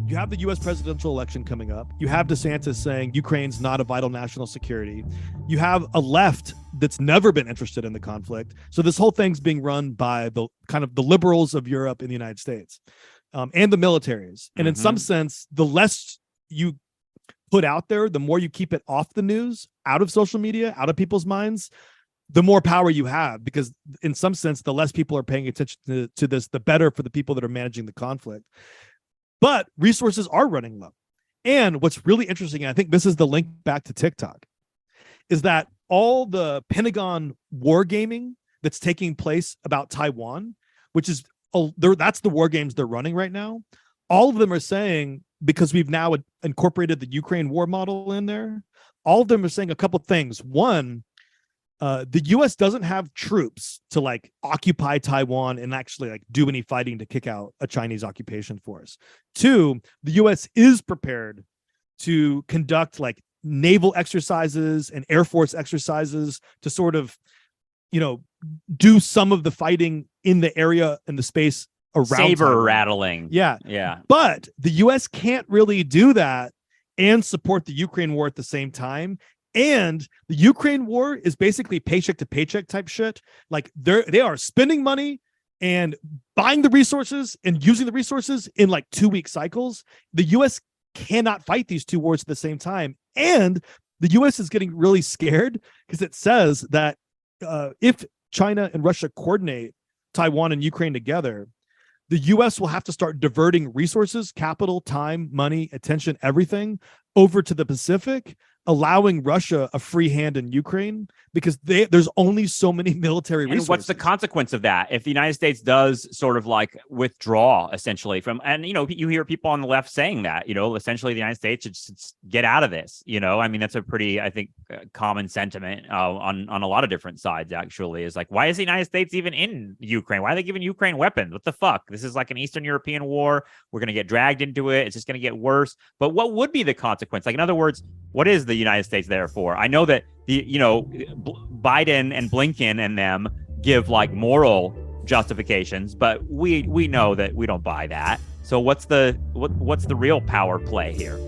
you have the U.S. presidential election coming up. You have DeSantis saying Ukraine's not a vital national security. You have a left that's never been interested in the conflict. So this whole thing's being run by the kind of the liberals of Europe and the United States, and the militaries. And in some sense, the less you put out there, the more you keep it off the news, out of social media, out of people's minds, the more power you have, because in some sense, the less people are paying attention to this, the better for the people that are managing the conflict. But resources are running low. And what's really interesting, and I think this is the link back to TikTok, is that all the Pentagon wargaming that's taking place about Taiwan, which is, that's the war games they're running right now. All of them are saying, because we've now incorporated the Ukraine war model in there, all of them are saying a couple things. One, the U.S. doesn't have troops to like occupy Taiwan and actually like do any fighting to kick out a Chinese occupation force. Two, the U.S. is prepared to conduct like naval exercises and Air Force exercises to sort of, do some of the fighting in the area and the space around saber Taiwan. rattling. Yeah. But the U.S. can't really do that and support the Ukraine war at the same time. And the Ukraine war is basically paycheck to paycheck type shit. Like they are spending money and buying the resources and using the resources in like 2-week cycles. The U.S. cannot fight these two wars at the same time. And the U.S. is getting really scared because it says that if China and Russia coordinate Taiwan and Ukraine together, the U.S. will have to start diverting resources, capital, time, money, attention, everything over to the Pacific, allowing Russia a free hand in Ukraine because there's only so many military resources. And what's the consequence of that? If the United States does sort of like withdraw essentially from, and, you hear people on the left saying that, essentially the United States should get out of this, I mean, that's a pretty, I think, common sentiment on a lot of different sides, actually, is like, why is the United States even in Ukraine? Why are they giving Ukraine weapons? What the fuck? This is like an Eastern European war. We're going to get dragged into it. It's just going to get worse. But what would be the consequence? Like, in other words, what is the United States there for? I know that Biden and Blinken and them give like moral justifications, but we know that we don't buy that. So what's the real power play here?